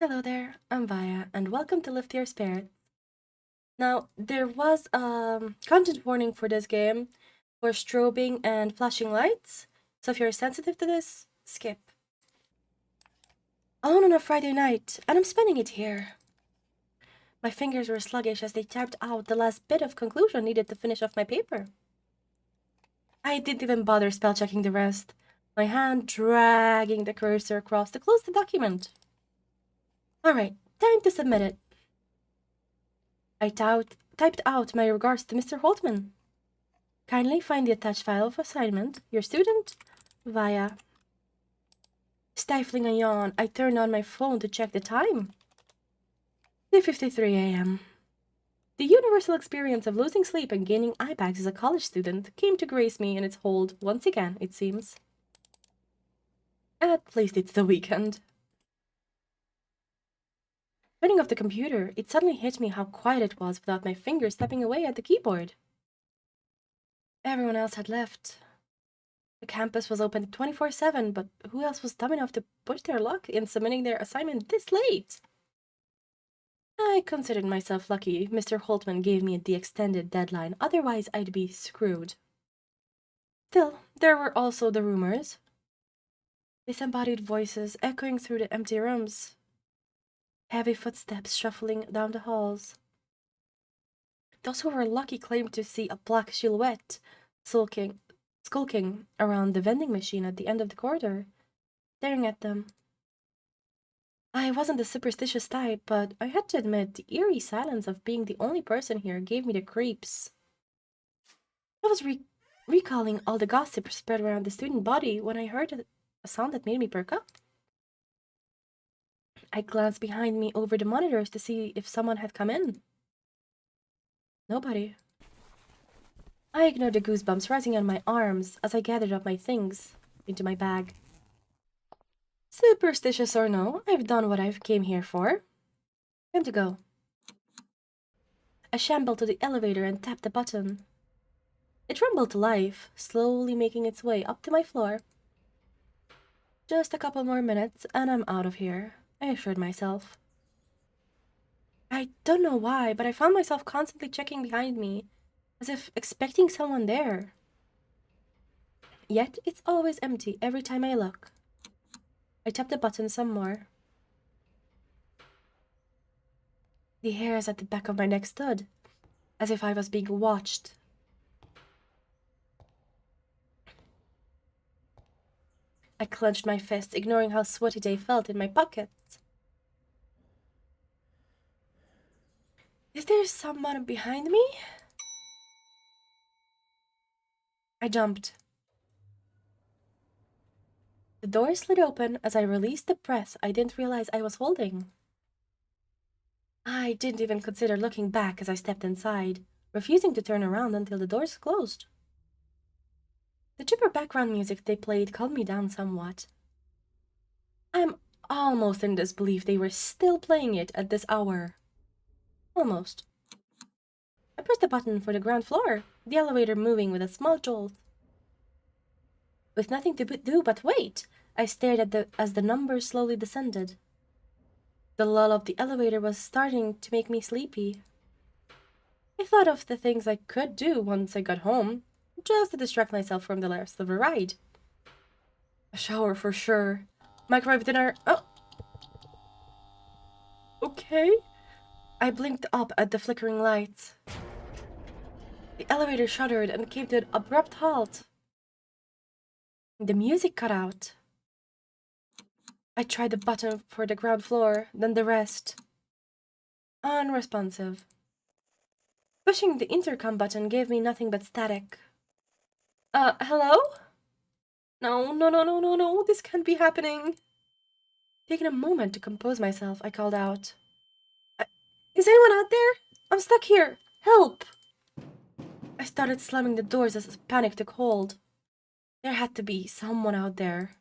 Hello there, I'm Vaya, and welcome to Lift Your Spirits. Now, there was a content warning for this game for strobing and flashing lights, so if you're sensitive to this, skip. Alone on a Friday night, and I'm spending it here. My fingers were sluggish as they tapped out the last bit of conclusion needed to finish off my paper. I didn't even bother spell checking the rest, my hand dragging the cursor across to close the document. Alright, time to submit it. I typed out my regards to Mr. Holtman. Kindly find the attached file of assignment. Your student, Via. Stifling a yawn, I turned on my phone to check the time. 2:53 a.m. The universal experience of losing sleep and gaining eye bags as a college student came to grace me in its hold once again, it seems. At least it's the weekend. Turning off the computer, it suddenly hit me how quiet it was without my fingers stepping away at the keyboard. Everyone else had left. The campus was open 24/7, but who else was dumb enough to push their luck in submitting their assignment this late? I considered myself lucky Mr. Holtman gave me the extended deadline, otherwise I'd be screwed. Still, there were also the rumors. Disembodied voices echoing through the empty rooms. Heavy footsteps shuffling down the halls. Those who were lucky claimed to see a black silhouette skulking around the vending machine at the end of the corridor, staring at them. I wasn't the superstitious type, but I had to admit the eerie silence of being the only person here gave me the creeps. I was recalling all the gossip spread around the student body when I heard a sound that made me perk up. I glanced behind me over the monitors to see if someone had come in. Nobody. I ignored the goosebumps rising on my arms as I gathered up my things into my bag. Superstitious or no, I've done what I came here for. Time to go. I shambled to the elevator and tapped the button. It rumbled to life, slowly making its way up to my floor. Just a couple more minutes and I'm out of here, I assured myself. I don't know why, but I found myself constantly checking behind me, as if expecting someone there. Yet it's always empty every time I look. I tapped the button some more. The hairs at the back of my neck stood, as if I was being watched. I clenched my fists, ignoring how sweaty they felt in my pockets. Is there someone behind me? I jumped. The door slid open as I released the breath I didn't realize I was holding. I didn't even consider looking back as I stepped inside, refusing to turn around until the doors closed. The chipper background music they played calmed me down somewhat. I'm almost in disbelief they were still playing it at this hour. Almost. I pressed the button for the ground floor, the elevator moving with a small jolt. With nothing to do but wait, I stared as the numbers slowly descended. The lull of the elevator was starting to make me sleepy. I thought of the things I could do once I got home, just to distract myself from the rest of the ride. A shower for sure. Microwave dinner. Oh, okay. I blinked up at the flickering lights. The elevator shuddered and came to an abrupt halt. The music cut out. I tried the button for the ground floor, then the rest. Unresponsive. Pushing the intercom button gave me nothing but static. Hello? No, no, no, no, no, no, this can't be happening. Taking a moment to compose myself, I called out. Is anyone out there? I'm stuck here. Help! I started slamming the doors as panic took hold. There had to be someone out there.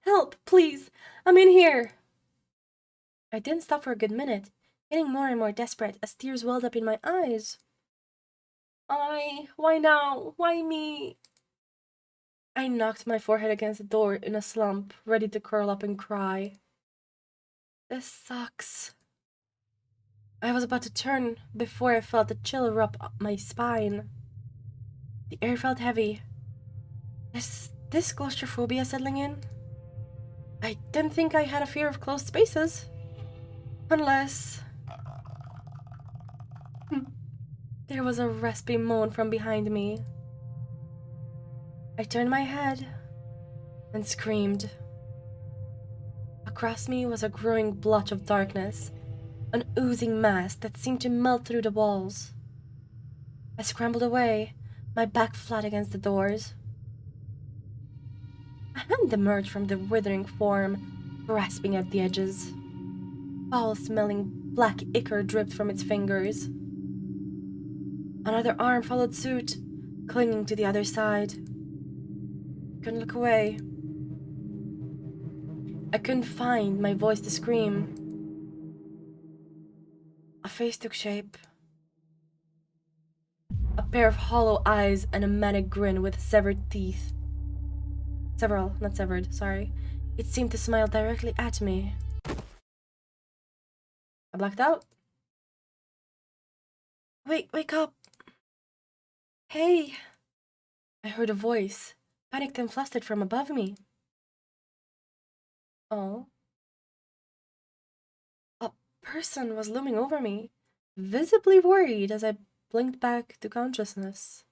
Help, please! I'm in here! I didn't stop for a good minute, getting more and more desperate as tears welled up in my eyes. Why now? Why me? I knocked my forehead against the door in a slump, ready to curl up and cry. This sucks. I was about to turn before I felt a chill rub up my spine. The air felt heavy. Is this claustrophobia settling in? I didn't think I had a fear of closed spaces. Unless... There was a raspy moan from behind me. I turned my head and screamed. Across me was a growing blotch of darkness, an oozing mass that seemed to melt through the walls. I scrambled away, my back flat against the doors. A hand emerged from the withering form, grasping at the edges. Foul-smelling black ichor dripped from its fingers. Another arm followed suit, clinging to the other side. I couldn't look away. I couldn't find my voice to scream. A face took shape. A pair of hollow eyes and a manic grin with severed teeth. Several, not severed, sorry. It seemed to smile directly at me. I blacked out. Wake up! Hey! I heard a voice, panicked and flustered from above me. Oh. A person was looming over me, visibly worried as I blinked back to consciousness.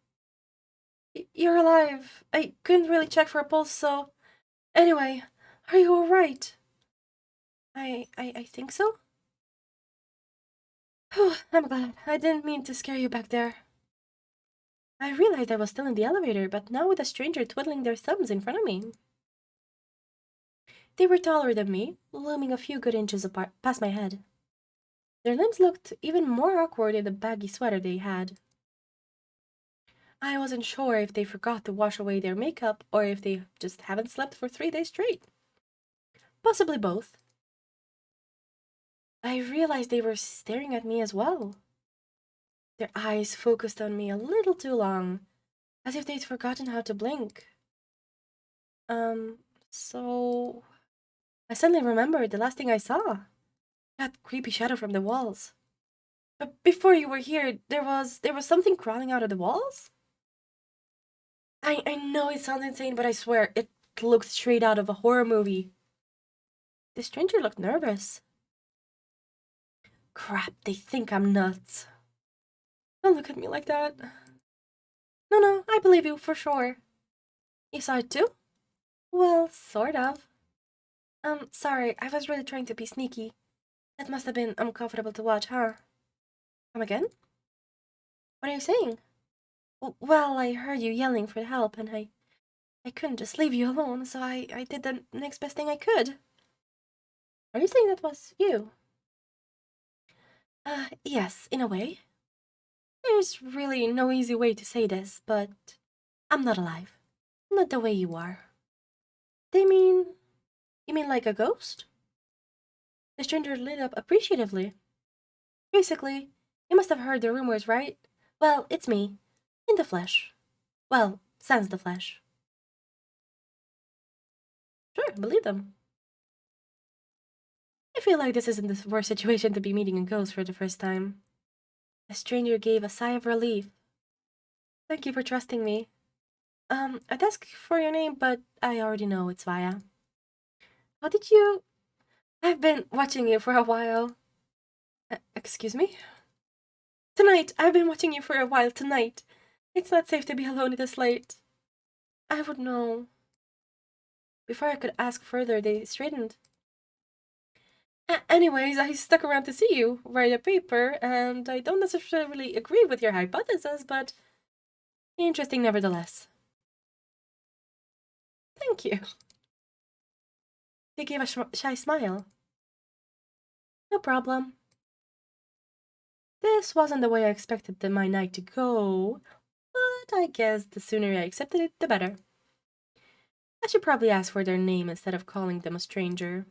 You're alive. I couldn't really check for a pulse, so... Anyway, are you alright? I think so? Oh, I'm glad. I didn't mean to scare you back there. I realized I was still in the elevator, but now with a stranger twiddling their thumbs in front of me. They were taller than me, looming a few good inches apart past my head. Their limbs looked even more awkward in the baggy sweater they had. I wasn't sure if they forgot to wash away their makeup or if they just haven't slept for 3 days straight. Possibly both. I realized they were staring at me as well. Their eyes focused on me a little too long, as if they'd forgotten how to blink. So... I suddenly remembered the last thing I saw. That creepy shadow from the walls. But before you were here, there was something crawling out of the walls? I know it sounds insane, but I swear, it looked straight out of a horror movie. The stranger looked nervous. Crap, they think I'm nuts. Don't look at me like that. No, I believe you, for sure. You saw it too? Well, sort of. Sorry, I was really trying to be sneaky. That must have been uncomfortable to watch, huh? Come again? What are you saying? Well, I heard you yelling for help, and I couldn't just leave you alone, so I did the next best thing I could. Are you saying that was you? Yes, in a way. There's really no easy way to say this, but I'm not alive. Not the way you are. They mean... You mean like a ghost? The stranger lit up appreciatively. Basically, you must have heard the rumors, right? Well, it's me. In the flesh. Well, sans the flesh. Sure, believe them. I feel like this isn't the worst situation to be meeting a ghost for the first time. The stranger gave a sigh of relief. Thank you for trusting me. I'd ask for your name, but I already know it's Vaya. How did you... I've been watching you for a while. Excuse me? Tonight! I've been watching you for a while tonight. It's not safe to be alone this late. I would know. Before I could ask further, they straightened. Anyways, I stuck around to see you write a paper, and I don't necessarily agree with your hypothesis, but interesting nevertheless. Thank you. They gave a shy smile. No problem. This wasn't the way I expected my night to go, but I guess the sooner I accepted it, the better. I should probably ask for their name instead of calling them a stranger.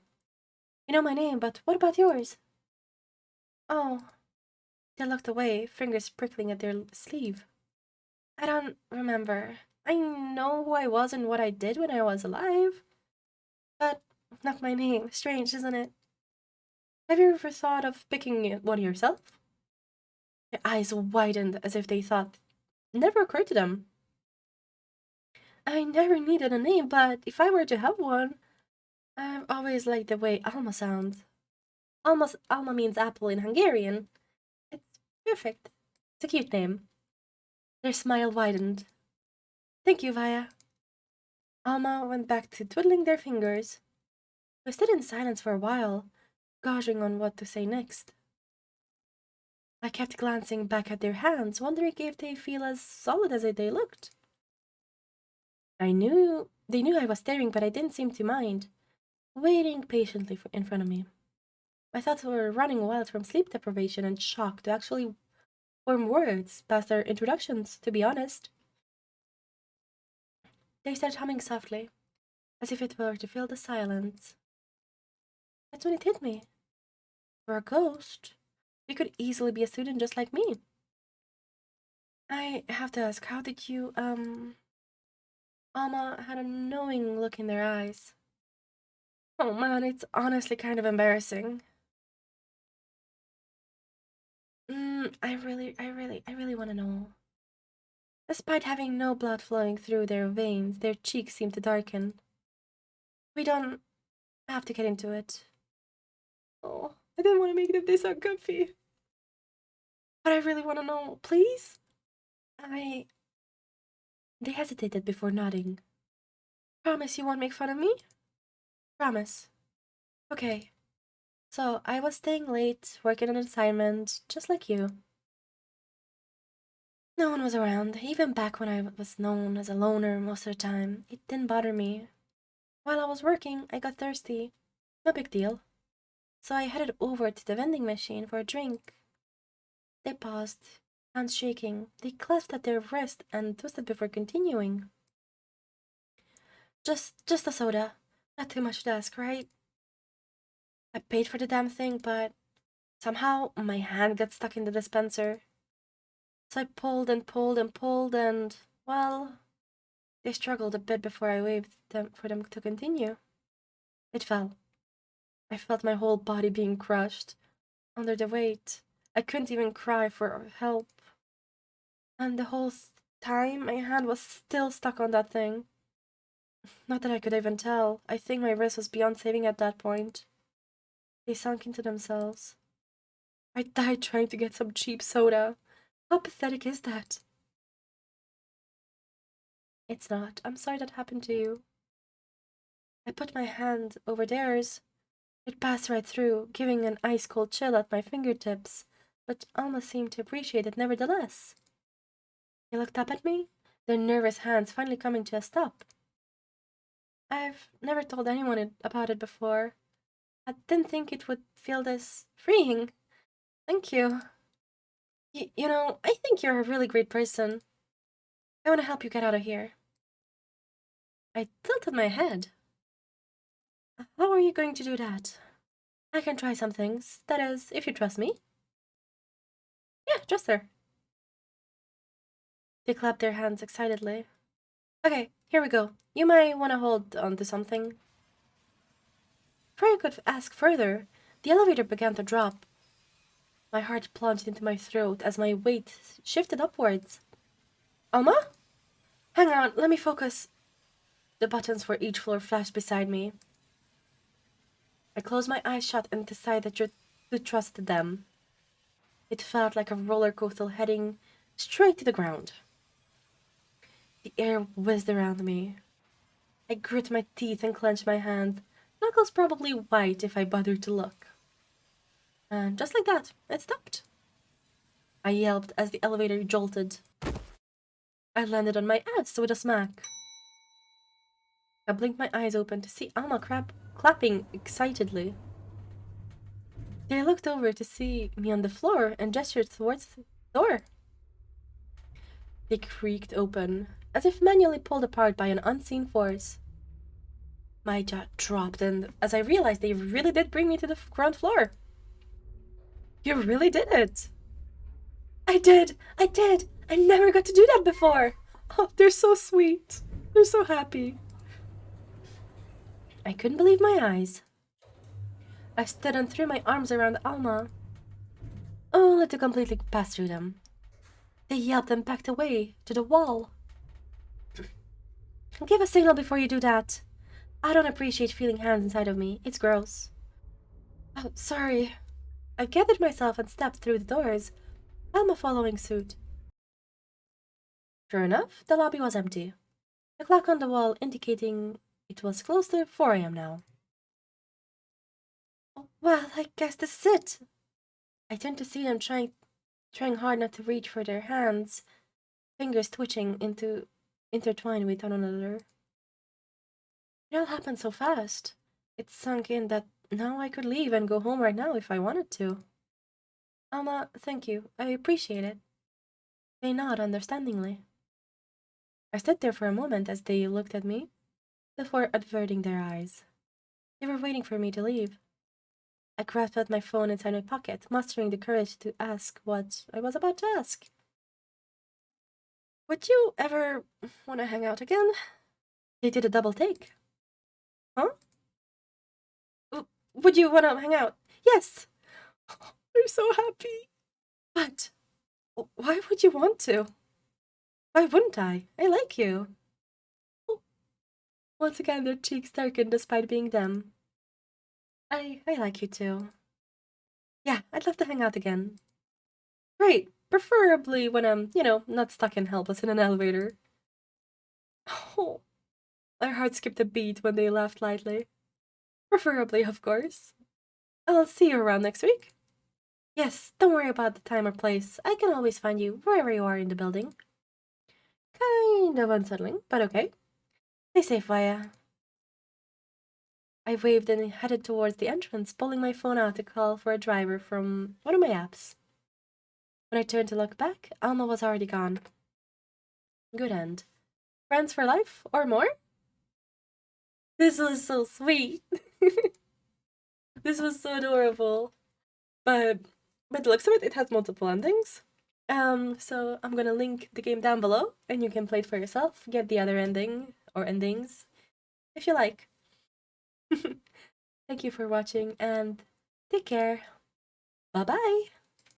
You know my name, but what about yours? Oh. They looked away, fingers prickling at their sleeve. I don't remember. I know who I was and what I did when I was alive. But not my name. Strange, isn't it? Have you ever thought of picking one yourself? Their eyes widened as if they thought never occurred to them. I never needed a name, but if I were to have one, I've always liked the way Alma sounds. Alma means apple in Hungarian. It's perfect. It's a cute name. Their smile widened. Thank you, Vaya. Alma went back to twiddling their fingers. We stood in silence for a while, gauging on what to say next. I kept glancing back at their hands, wondering if they feel as solid as they looked. I knew they knew I was staring, but I didn't seem to mind, waiting patiently in front of me. My thoughts were running wild from sleep deprivation and shock to actually form words past their introductions, to be honest. They started humming softly, as if it were to fill the silence. That's when it hit me. For a ghost, you could easily be a student just like me. I have to ask, how did you, Alma had a knowing look in their eyes. Oh man, it's honestly kind of embarrassing. I really want to know. Despite having no blood flowing through their veins, their cheeks seem to darken. We don't have to get into it. Oh, I didn't want to make them this uncomfy. But I really want to know, please? I. They hesitated before nodding. Promise you won't make fun of me? Promise. Okay. So, I was staying late, working on an assignment, just like you. No one was around, even back when I was known as a loner most of the time. It didn't bother me. While I was working, I got thirsty. No big deal. So I headed over to the vending machine for a drink. They paused, hands shaking. They clasped at their wrist and twisted before continuing. Just a soda. Not too much to ask, right? I paid for the damn thing, but somehow my hand got stuck in the dispenser. So I pulled and pulled and pulled and, well, they struggled a bit before I waved them for them to continue. It fell. I felt my whole body being crushed under the weight. I couldn't even cry for help. And the whole time, my hand was still stuck on that thing. Not that I could even tell. I think my wrist was beyond saving at that point. They sunk into themselves. I died trying to get some cheap soda. How pathetic is that? It's not. I'm sorry that happened to you. I put my hand over theirs. It passed right through, giving an ice-cold chill at my fingertips, but Alma seemed to appreciate it nevertheless. They looked up at me, their nervous hands finally coming to a stop. I've never told anyone about it before. I didn't think it would feel this freeing. Thank you. You know, I think you're a really great person. I want to help you get out of here. I tilted my head. How are you going to do that? I can try some things. That is, if you trust me. Yeah, trust her. They clapped their hands excitedly. Okay, here we go. You might want to hold on to something. Before I could ask further, the elevator began to drop. My heart plunged into my throat as my weight shifted upwards. Alma? Hang on, let me focus. The buttons for each floor flashed beside me. I closed my eyes shut and decided to trust them. It felt like a roller coaster heading straight to the ground. The air whizzed around me. I grit my teeth and clenched my hand, knuckles probably white if I bothered to look. And just like that, it stopped. I yelped as the elevator jolted. I landed on my ass with a smack. I blinked my eyes open to see Alma clapping excitedly. They looked over to see me on the floor and gestured towards the door. They creaked open, as if manually pulled apart by an unseen force. My jaw dropped, and as I realized they really did bring me to the ground floor. You really did it! I did! I did! I never got to do that before! Oh, they're so sweet. They're so happy. I couldn't believe my eyes. I stood and threw my arms around Alma, only to completely pass through them. They yelped and backed away to the wall. Give a signal before you do that. I don't appreciate feeling hands inside of me. It's gross. Oh, sorry. I gathered myself and stepped through the doors, Alma following suit. Sure enough, the lobby was empty. The clock on the wall indicating it was close to 4 a.m. now. Oh, well, I guess this is it. I turned to see them trying hard not to reach for their hands, fingers twitching intertwined with one another. It all happened so fast. It sunk in that now I could leave and go home right now if I wanted to. Alma, thank you. I appreciate it. They nod understandingly. I stood there for a moment as they looked at me, before averting their eyes. They were waiting for me to leave. I grasped at my phone inside my pocket, mustering the courage to ask what I was about to ask. Would you ever want to hang out again? They did a double take. Huh? Would you want to hang out? Yes! I'm so happy. But why would you want to? Why wouldn't I? I like you. Once again, their cheeks darkened despite being them. I like you too. Yeah, I'd love to hang out again. Great. Preferably when I'm, not stuck and helpless in an elevator. Oh, my heart skipped a beat when they laughed lightly. Preferably, of course. I'll see you around next week. Yes, don't worry about the time or place. I can always find you wherever you are in the building. Kind of unsettling, but okay. Stay safe, Vaya. I waved and headed towards the entrance, pulling my phone out to call for a driver from one of my apps. When I turned to look back, Alma was already gone. Good end. Friends for life or more? This was so sweet. This was so adorable. But by the looks of it, it has multiple endings. So I'm gonna link the game down below, and you can play it for yourself. Get the other ending or endings if you like. Thank you for watching, and take care. Bye bye.